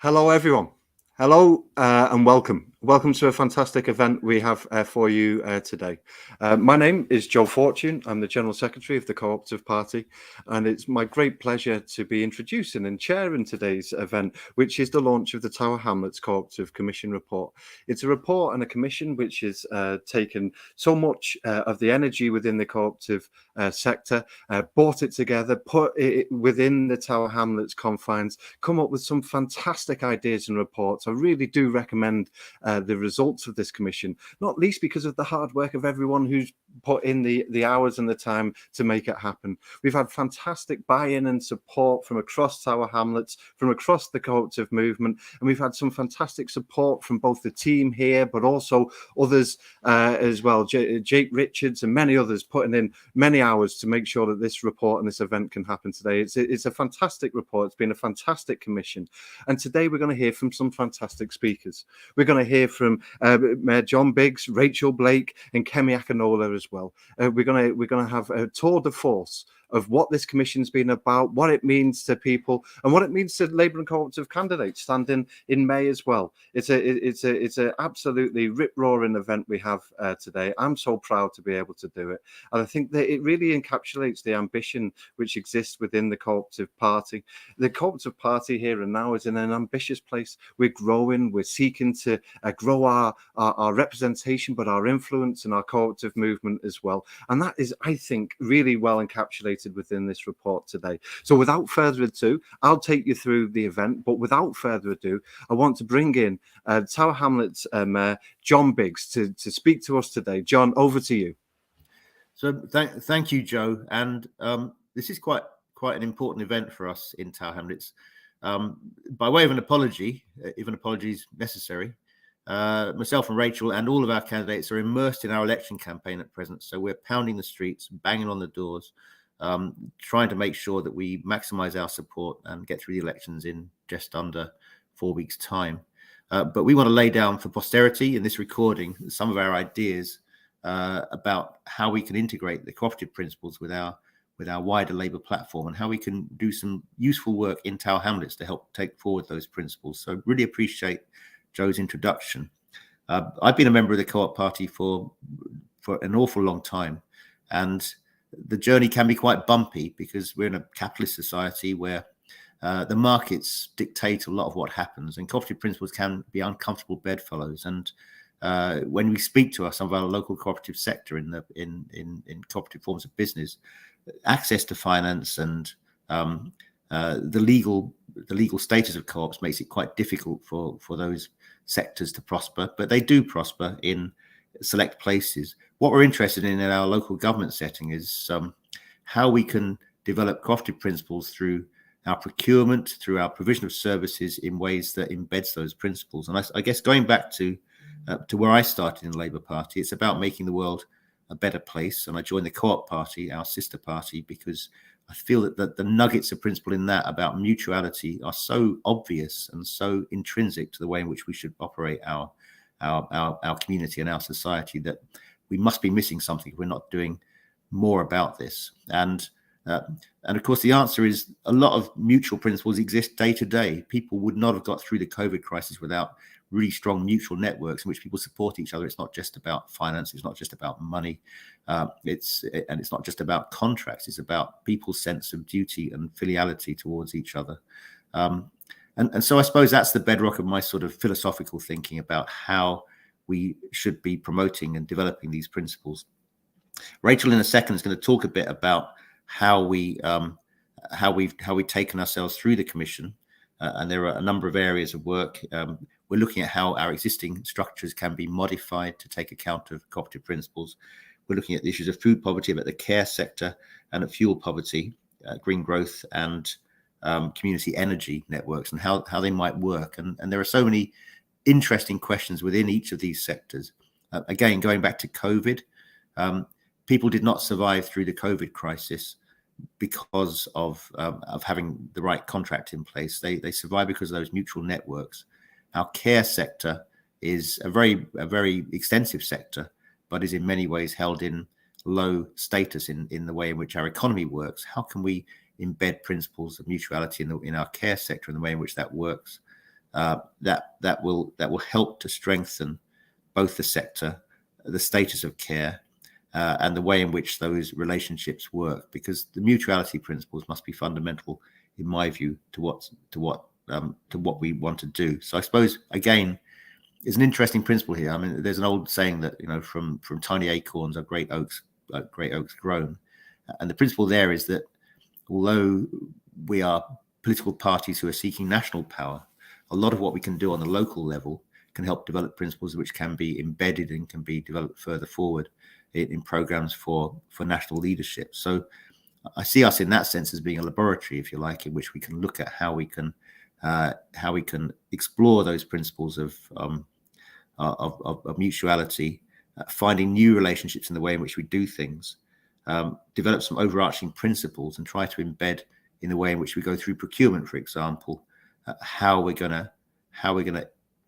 Hello, everyone. Hello and welcome. Welcome to a fantastic event we have for you today. My name is Joe Fortune. I'm the General Secretary of the Co-operative Party, and it's my great pleasure to be introducing and chairing today's event, which is the launch of the Tower Hamlets Co-operative Commission report. It's a report and a commission which has taken so much of the energy within the cooperative sector, brought it together, put it within the Tower Hamlets confines, come up with some fantastic ideas and reports. I really do recommend the results of this commission, not least because of the hard work of everyone who's put in the hours and the time to make it happen. We've had fantastic buy-in and support from across Tower Hamlets, from across the cooperative movement, and we've had some fantastic support from both the team here, but also others as well. Jake Richards and many others putting in many hours to make sure that this report and this event can happen today. It's a fantastic report. It's been a fantastic commission, and today we're going to hear from some fantastic speakers. We're going to hear from Mayor John Biggs, Rachel Blake, and Kemi Akinola as well. We're going to have a tour de force of what this commission's been about, what it means to people, and what it means to Labour and cooperative candidates standing in May as well. It's a absolutely rip-roaring event we have today. I'm so proud to be able to do it, and I think that it really encapsulates the ambition which exists within the cooperative party. The cooperative party here and now is in an ambitious place. We're growing. We're seeking to grow our representation, but our influence and our cooperative movement as well. And that is, I think, really well encapsulated within this report today. So without further ado, I'll take you through the event, but without further ado, I want to bring in Tower Hamlets Mayor John Biggs to speak to us today. John, over to you. So thank you, Joe. And this is quite an important event for us in Tower Hamlets. By way of an apology, if an apology is necessary, myself and Rachel and all of our candidates are immersed in our election campaign at present. So we're pounding the streets, banging on the doors, trying to make sure that we maximize our support and get through the elections in just under 4 weeks' time. But we want to lay down for posterity in this recording some of our ideas about how we can integrate the cooperative principles with our wider Labour platform, and how we can do some useful work in Tower Hamlets to help take forward those principles. So really appreciate Joe's introduction. I've been a member of the Co-op Party for an awful long time, and the journey can be quite bumpy because we're in a capitalist society where the markets dictate a lot of what happens, and cooperative principles can be uncomfortable bedfellows. And when we speak to some of our local cooperative sector in cooperative forms of business, access to finance and the legal status of co-ops makes it quite difficult for those sectors to prosper, but they do prosper in select places. What we're interested in our local government setting is how we can develop cooperative principles through our procurement, through our provision of services in ways that embeds those principles. And I guess going back to where I started in the Labour Party, it's about making the world a better place. And I joined the Co-op Party, our sister party, because I feel that the nuggets of principle in that about mutuality are so obvious and so intrinsic to the way in which we should operate our community and our society that we must be missing something if we're not doing more about this. And of course, the answer is a lot of mutual principles exist day to day. People would not have got through the COVID crisis without really strong mutual networks in which people support each other. It's not just about finance. It's not just about money. It's not just about contracts. It's about people's sense of duty and filiality towards each other. And so I suppose that's the bedrock of my sort of philosophical thinking about how we should be promoting and developing these principles. Rachel in a second is going to talk a bit about how we've taken ourselves through the commission, and there are a number of areas of work. We're looking at how our existing structures can be modified to take account of cooperative principles. We're looking at the issues of food poverty, about the care sector, and at fuel poverty, green growth, and community energy networks, and how they might work. And there are so many interesting questions within each of these sectors. Again, going back to COVID, people did not survive through the COVID crisis because of having the right contract in place. They survive because of those mutual networks. Our care sector is a very extensive sector, but is in many ways held in low status in the way in which our economy works. How can we embed principles of mutuality in our care sector and the way in which that works? that will help to strengthen both the sector, the status of care, and the way in which those relationships work. Because the mutuality principles must be fundamental, in my view, to what we want to do. So I suppose again, it's an interesting principle here. I mean, there's an old saying that from tiny acorns are great oaks grown, and the principle there is that although we are political parties who are seeking national power, a lot of what we can do on the local level can help develop principles which can be embedded and can be developed further forward in programs for national leadership. So I see us in that sense as being a laboratory, if you like, in which we can look at how we can explore those principles of mutuality, finding new relationships in the way in which we do things, develop some overarching principles, and try to embed in the way in which we go through procurement, for example, how we're going to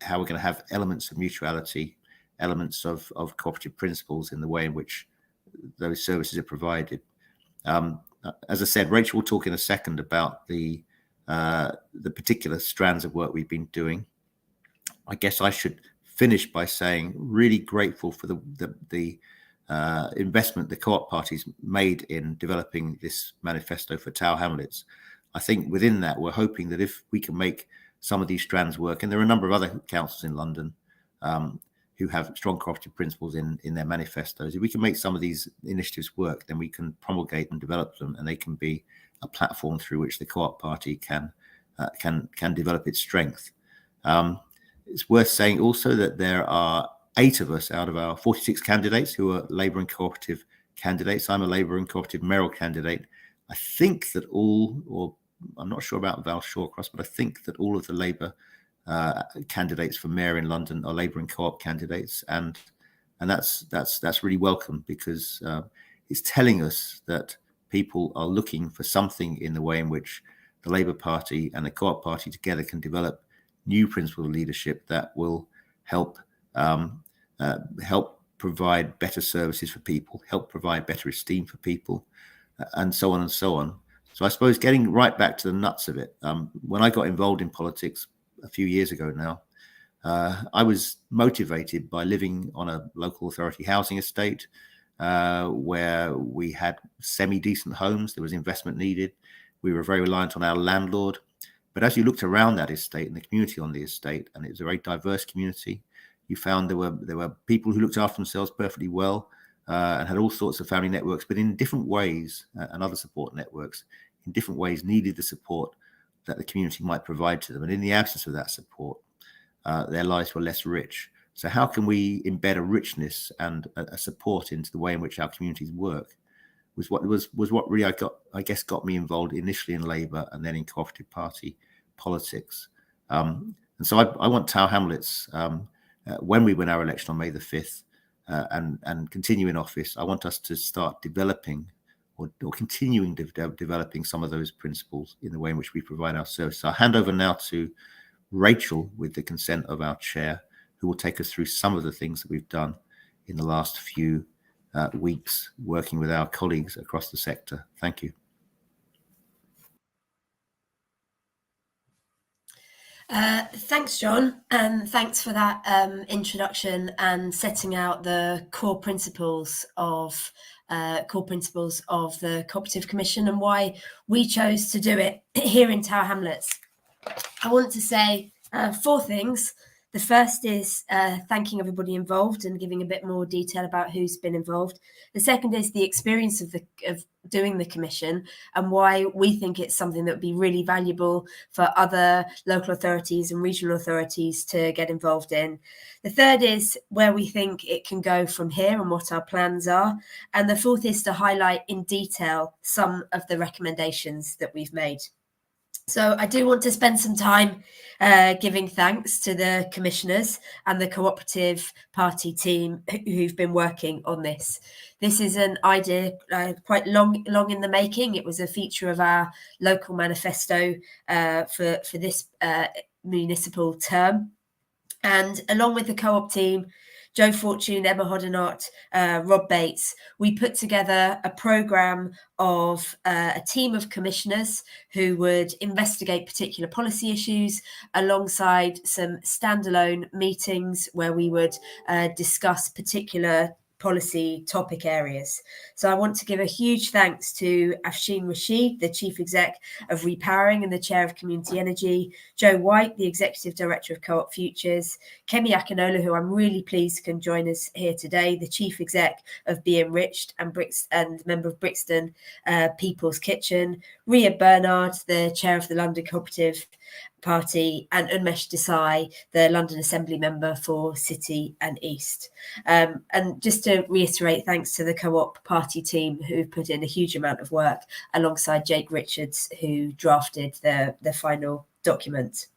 have elements of mutuality, elements of cooperative principles in the way in which those services are provided. As I said, Rachel will talk in a second about the particular strands of work we've been doing. I guess I should finish by saying really grateful for the investment the co-op parties made in developing this manifesto for Tower Hamlets. I think within that, we're hoping that if we can make some of these strands work, and there are a number of other councils in London who have strong cooperative principles in their manifestos, if we can make some of these initiatives work, then we can promulgate and develop them, and they can be a platform through which the co-op party can develop its strength. It's worth saying also that there are 8 of us out of our 46 candidates who are Labour and cooperative candidates. I'm a Labour and cooperative mayoral candidate. I think that I'm not sure about Val Shawcross, but I think that all of the Labour candidates for mayor in London are Labour and co-op candidates, and that's really welcome, because it's telling us that people are looking for something in the way in which the Labour Party and the co-op party together can develop new principle of leadership that will help provide better services for people, help provide better esteem for people, and so on and so on. So I suppose getting right back to the nuts of it, when I got involved in politics a few years ago now, I was motivated by living on a local authority housing estate where we had semi-decent homes. There was investment needed. We were very reliant on our landlord. But as you looked around that estate and the community on the estate, and it was a very diverse community, you found there were people who looked after themselves perfectly well and had all sorts of family networks, but in different ways, and other support networks in different ways needed the support that the community might provide to them. And in the absence of that support, their lives were less rich. So how can we embed a richness and a support into the way in which our communities work was what really got me involved initially in Labour and then in cooperative party politics. And so I want Tower Hamlets, when we win our election on May the 5th and continue in office, I want us to start developing or continuing developing some of those principles in the way in which we provide our service. So I'll hand over now to Rachel, with the consent of our chair, who will take us through some of the things that we've done in the last few weeks working with our colleagues across the sector. Thank you. Thanks, John, and thanks for that introduction and setting out the core principles of the Cooperative Commission and why we chose to do it here in Tower Hamlets. I want to say 4 things. The first is thanking everybody involved and giving a bit more detail about who's been involved. The second is the experience of doing the commission and why we think it's something that would be really valuable for other local authorities and regional authorities to get involved in. The third is where we think it can go from here and what our plans are. And the fourth is to highlight in detail some of the recommendations that we've made. So I do want to spend some time giving thanks to the commissioners and the cooperative party team who've been working on this. This is an idea quite long in the making. It was a feature of our local manifesto for this municipal term. And along with the co-op team, Joe Fortune, Emma Hoddinott, Rob Bates, we put together a programme of a team of commissioners who would investigate particular policy issues alongside some standalone meetings where we would discuss particular policy topic areas. So I want to give a huge thanks to Afshin Rashid, the Chief Exec of Repowering and the Chair of Community Energy, Joe White, the Executive Director of Co-op Futures, Kemi Akinola, who I'm really pleased can join us here today, the Chief Exec of Be Enriched and member of Brixton People's Kitchen, Ria Bernard, the Chair of the London Co-operative Party, and Unmesh Desai, the London Assembly member for City and East. And just to reiterate, thanks to the Co-op Party team who've put in a huge amount of work alongside Jake Richards, who drafted the final document.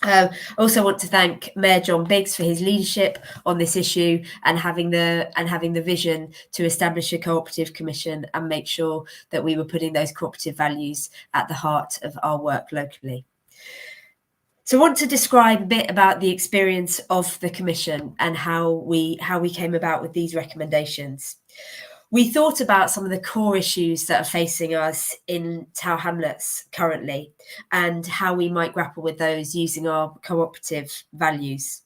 I also want to thank Mayor John Biggs for his leadership on this issue and having the vision to establish a cooperative commission and make sure that we were putting those cooperative values at the heart of our work locally. So I want to describe a bit about the experience of the commission and how we came about with these recommendations. We thought about some of the core issues that are facing us in Tower Hamlets currently and how we might grapple with those using our cooperative values.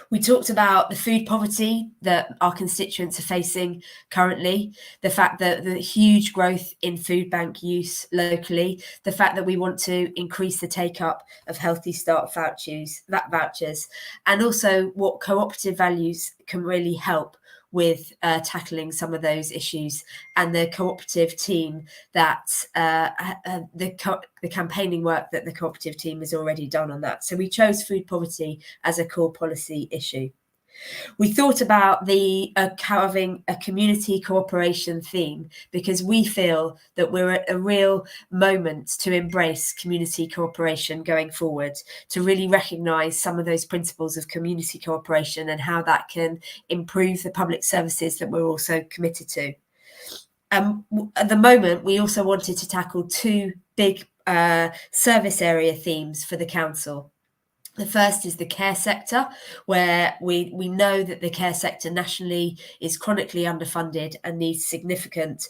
We talked about the food poverty that our constituents are facing currently, the fact that the huge growth in food bank use locally, the fact that we want to increase the take-up of Healthy Start vouchers, and also what cooperative values can really help with tackling some of those issues, and the cooperative team that the campaigning work that the cooperative team has already done on that. So we chose food poverty as a core policy issue. We thought about having a community cooperation theme because we feel that we're at a real moment to embrace community cooperation going forward, to really recognise some of those principles of community cooperation and how that can improve the public services that we're also committed to. At the moment, we also wanted to tackle two big service area themes for the council. The first is the care sector, where we know that the care sector nationally is chronically underfunded and needs significant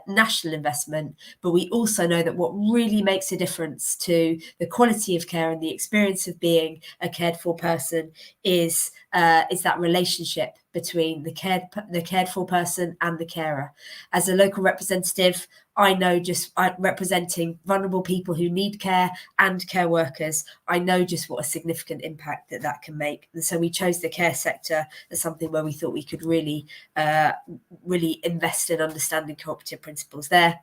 national investment. But we also know that what really makes a difference to the quality of care and the experience of being a cared for person is that relationship between the cared for person and the carer. As a local representative, I know representing vulnerable people who need care and care workers, I know just what a significant impact that can make. And so we chose the care sector as something where we thought we could really invest in understanding cooperative principles there.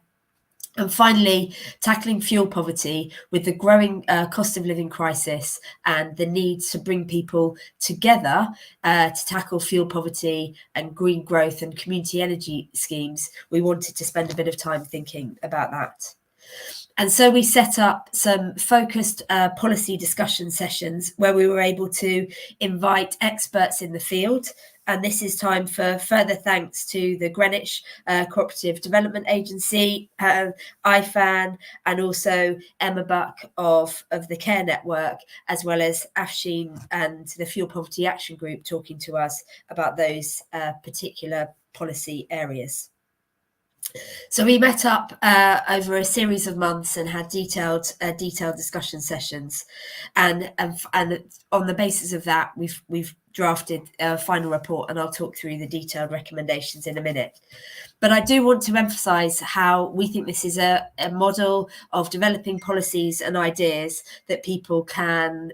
And finally, tackling fuel poverty with the growing cost of living crisis and the need to bring people together to tackle fuel poverty and green growth and community energy schemes. We wanted to spend a bit of time thinking about that. And so we set up some focused policy discussion sessions where we were able to invite experts in the field. And this is time for further thanks to the Greenwich Cooperative Development Agency, IFAN, and also Emma Buck of the Care Network, as well as Afshin and the Fuel Poverty Action Group talking to us about those particular policy areas. So we met up over a series of months and had detailed discussion sessions, and on the basis of that, we've drafted a final report, and I'll talk through the detailed recommendations in a minute. But I do want to emphasise how we think this is a model of developing policies and ideas that people can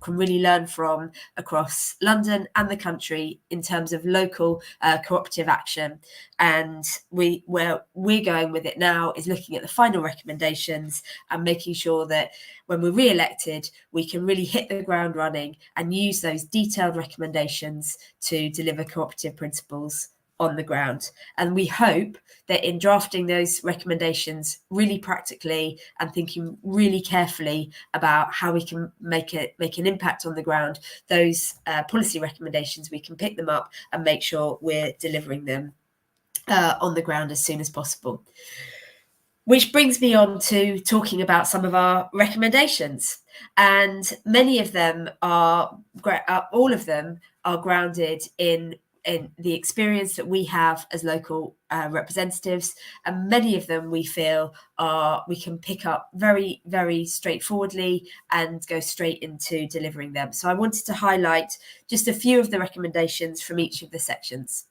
really learn from across London and the country in terms of local cooperative action. And where we're going with it now is looking at the final recommendations and making sure that when we're re-elected, we can really hit the ground running and use those detailed recommendations to deliver cooperative principles on the ground. And we hope that in drafting those recommendations really practically and thinking really carefully about how we can make an impact on the ground, those policy recommendations, we can pick them up and make sure we're delivering them on the ground as soon as possible. Which brings me on to talking about some of our recommendations. And many of them are, all of them are grounded in the experience that we have as local representatives, and many of them we feel we can pick up very, very straightforwardly and go straight into delivering them. So I wanted to highlight just a few of the recommendations from each of the sections.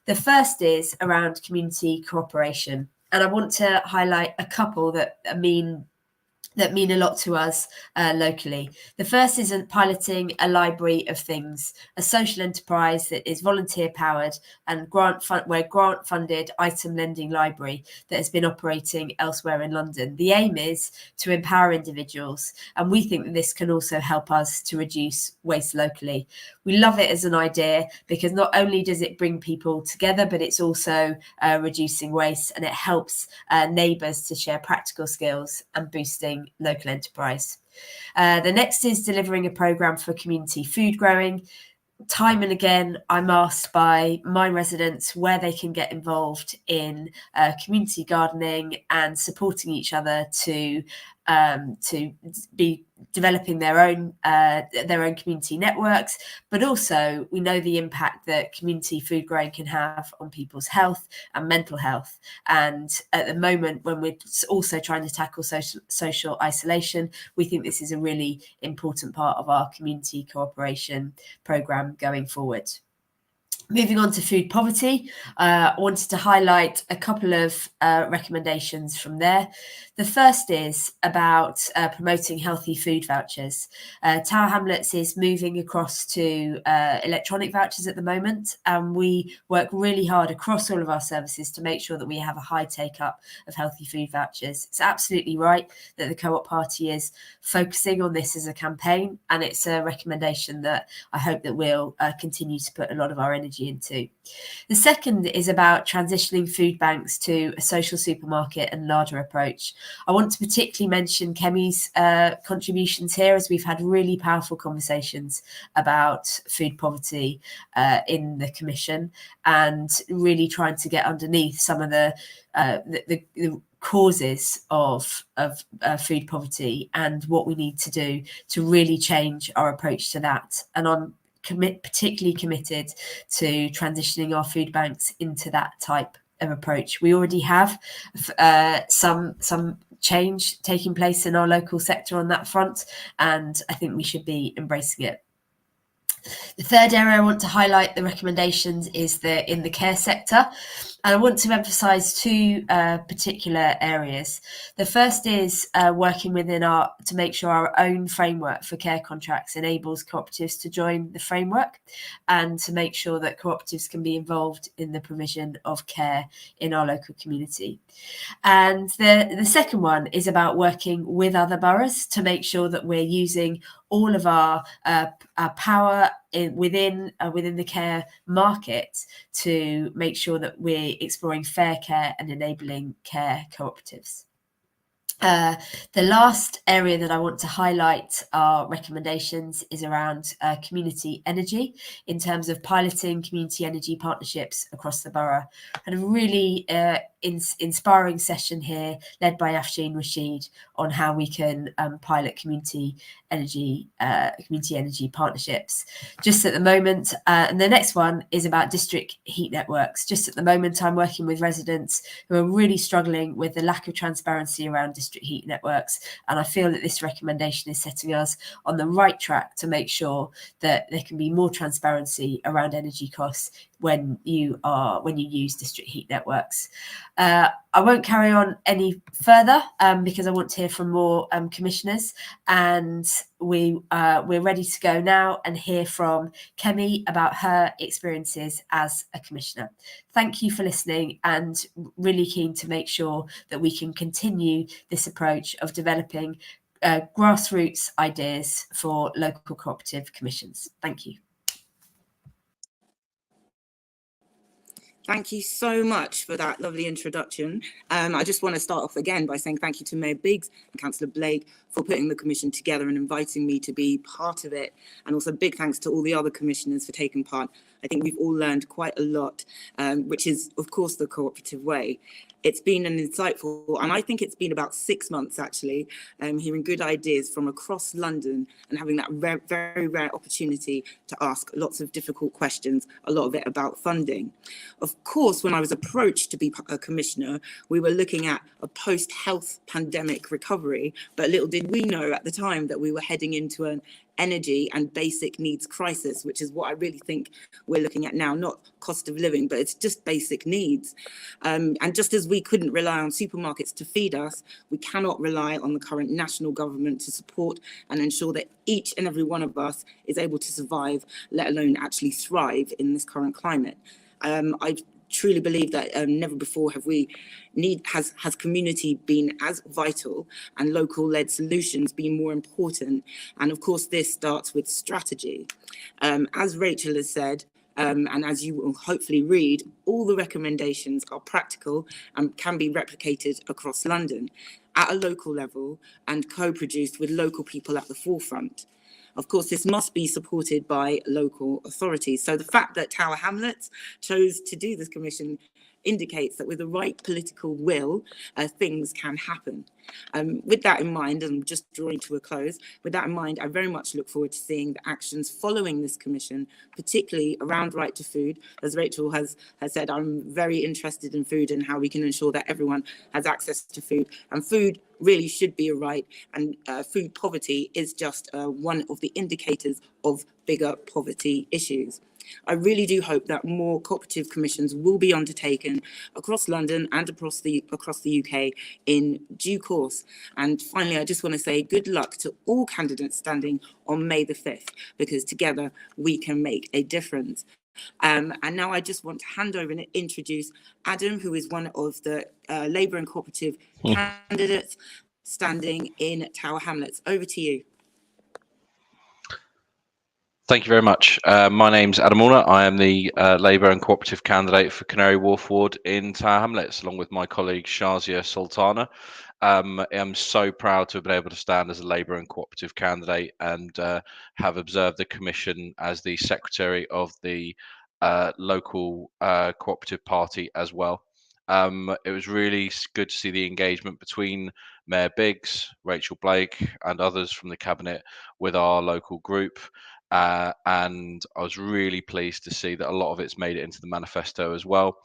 The first is around community cooperation, and I want to highlight a couple that mean a lot to us locally. The first is piloting a library of things, a social enterprise that is volunteer powered and grant funded item lending library that has been operating elsewhere in London. The aim is to empower individuals, and we think that this can also help us to reduce waste locally. We love it as an idea because not only does it bring people together, but it's also reducing waste, and it helps neighbours to share practical skills and boosting local enterprise. The next is delivering a programme for community food growing. Time and again, I'm asked by my residents where they can get involved in community gardening and supporting each other to be developing their own community networks, but also we know the impact that community food growing can have on people's health and mental health. And at the moment, when we're also trying to tackle social isolation, we think this is a really important part of our community cooperation programme going forward. Moving on to food poverty, I wanted to highlight a couple of recommendations from there. The first is about promoting healthy food vouchers. Tower Hamlets is moving across to electronic vouchers at the moment, and we work really hard across all of our services to make sure that we have a high take-up of healthy food vouchers. It's absolutely right that the Co-op Party is focusing on this as a campaign, and it's a recommendation that I hope that we'll continue to put a lot of our energy into. The second is about transitioning food banks to a social supermarket and larder approach. I want to particularly mention Kemi's contributions here, as we've had really powerful conversations about food poverty in the Commission, and really trying to get underneath some of the causes of food poverty and what we need to do to really change our approach to that. And I'm particularly committed to transitioning our food banks into that type of approach. We already have some change taking place in our local sector on that front, and I think we should be embracing it. The third area I want to highlight the recommendations is in the care sector. And I want to emphasise two particular areas. The first is working to make sure our own framework for care contracts enables cooperatives to join the framework, and to make sure that cooperatives can be involved in the provision of care in our local community. And the second one is about working with other boroughs to make sure that we're using all of our power within the care market to make sure that we're exploring fair care and enabling care cooperatives. The last area that I want to highlight our recommendations is around community energy, in terms of piloting community energy partnerships across the borough. And a really inspiring session here led by Afshin Rashid on how we can pilot community energy partnerships. Just at the moment, and the next one is about district heat networks. Just at the moment, I'm working with residents who are really struggling with the lack of transparency around district heat networks, and I feel that this recommendation is setting us on the right track to make sure that there can be more transparency around energy costs when you use district heat networks. I won't carry on any further because I want to hear from more commissioners, and we're ready to go now and hear from Kemi about her experiences as a commissioner. Thank you for listening, and really keen to make sure that we can continue this approach of developing grassroots ideas for local cooperative commissions. Thank you. Thank you so much for that lovely introduction. I just want to start off again by saying thank you to Mayor Biggs and Councillor Blake for putting the commission together and inviting me to be part of it. And also big thanks to all the other commissioners for taking part I think we've all learned quite a lot, which is, of course, the cooperative way. It's been an insightful, and I think it's been about 6 months actually, hearing good ideas from across London and having that very rare opportunity to ask lots of difficult questions, a lot of it about funding. Of course, when I was approached to be a commissioner, we were looking at a post-health pandemic recovery, but little did we know at the time that we were heading into an energy and basic needs crisis, which is what I really think we're looking at now, not cost of living, but it's just basic needs. And just as we couldn't rely on supermarkets to feed us, we cannot rely on the current national government to support and ensure that each and every one of us is able to survive, let alone actually thrive in this current climate. I truly believe that never before has community been as vital and local led solutions been more important. And of course, this starts with strategy. As Rachel has said, and as you will hopefully read, all the recommendations are practical and can be replicated across London at a local level and co-produced with local people at the forefront. Of course, this must be supported by local authorities. So the fact that Tower Hamlets chose to do this commission indicates that with the right political will, things can happen. With that in mind, and just drawing to a close, with that in mind, I very much look forward to seeing the actions following this commission, particularly around right to food. As Rachel has said, I'm very interested in food and how we can ensure that everyone has access to food. And food really should be a right, and food poverty is just one of the indicators of bigger poverty issues. I really do hope that more cooperative commissions will be undertaken across London and across the UK in due course. And finally, I just want to say good luck to all candidates standing on May the 5th, because together we can make a difference. And now I just want to hand over and introduce Adam, who is one of the Labour and Cooperative candidates standing in Tower Hamlets. Over to you. Thank you very much. My name's Adam Allnutt. I am the Labour and Cooperative candidate for Canary Wharf Ward in Tower Hamlets, along with my colleague Shazia Sultana. I'm so proud to have been able to stand as a Labour and Cooperative candidate and have observed the Commission as the Secretary of the local cooperative party as well. It was really good to see the engagement between Mayor Biggs, Rachel Blake and others from the Cabinet with our local group. And I was really pleased to see that a lot of it's made it into the manifesto as well,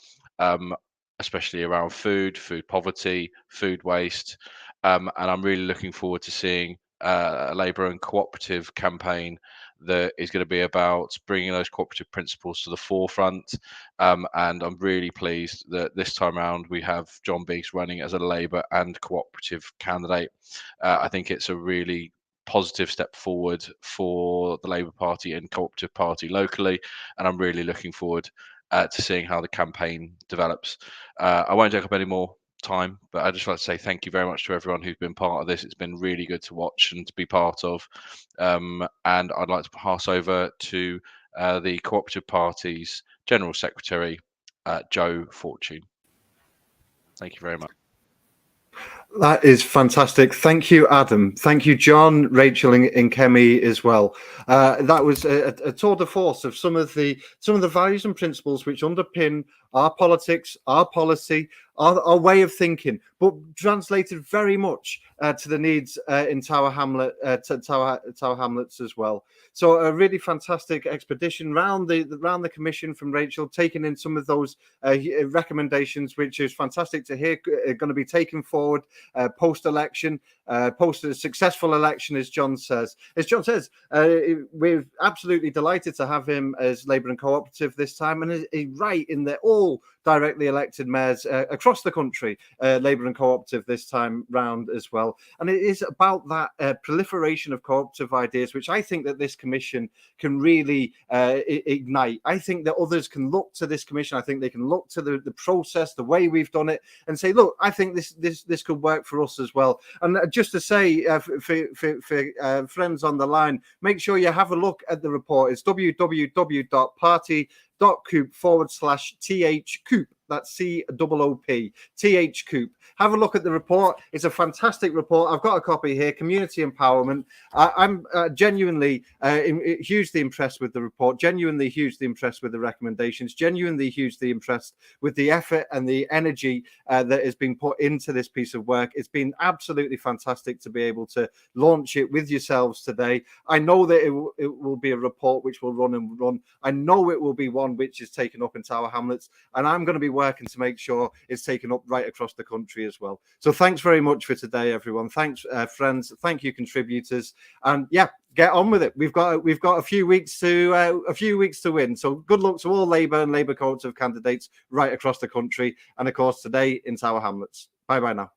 especially around food poverty, food waste. And I'm really looking forward to seeing a Labour and Cooperative campaign that is going to be about bringing those cooperative principles to the forefront. And I'm really pleased that this time around we have John Biggs running as a Labour and Cooperative candidate. I think it's a really positive step forward for the Labour Party and Cooperative Party locally, and I'm really looking forward to seeing how the campaign develops. I won't take up any more time, but I'd just like to say thank you very much to everyone who's been part of this. It's been really good to watch and to be part of, and I'd like to pass over to the Cooperative Party's General Secretary, Joe Fortune. Thank you very much. That is fantastic. Thank you, Adam. Thank you, John, Rachel, and Kemi as well. That was a tour de force of some of the values and principles which underpin our politics, our policy, our way of thinking, but translated very much to the needs in Tower Hamlets as well. So a really fantastic expedition round the commission from Rachel, taking in some of those recommendations, which is fantastic to hear are going to be taken forward post-election, post a successful election, as John says. As John says, we're absolutely delighted to have him as Labour and Cooperative this time, and he's right in that all directly elected mayors across the country, Labour and Cooperative this time round as well. And it is about that proliferation of cooperative ideas, which I think that this commission can really ignite. I think that others can look to this commission. I think they can look to the process, the way we've done it, and say, look, I think this could work for us as well. And just to say, for friends on the line, make sure you have a look at the report. It's www.party labour.coop/TH-Coop. That's COOP, TH-Coop. Have a look at the report. It's a fantastic report. I've got a copy here, Community Empowerment. I'm genuinely hugely impressed with the report, genuinely hugely impressed with the recommendations, genuinely hugely impressed with the effort and the energy that has been put into this piece of work. It's been absolutely fantastic to be able to launch it with yourselves today. I know that it will be a report which will run and run. I know it will be one which is taken up in Tower Hamlets, and I'm going to be working to make sure it's taken up right across the country as well. So thanks very much for today, everyone. Thanks, friends. Thank you, contributors. And yeah, get on with it. We've got a few weeks to win. So good luck to all Labour and Labour cooperative candidates right across the country, and of course today in Tower Hamlets. Bye bye now.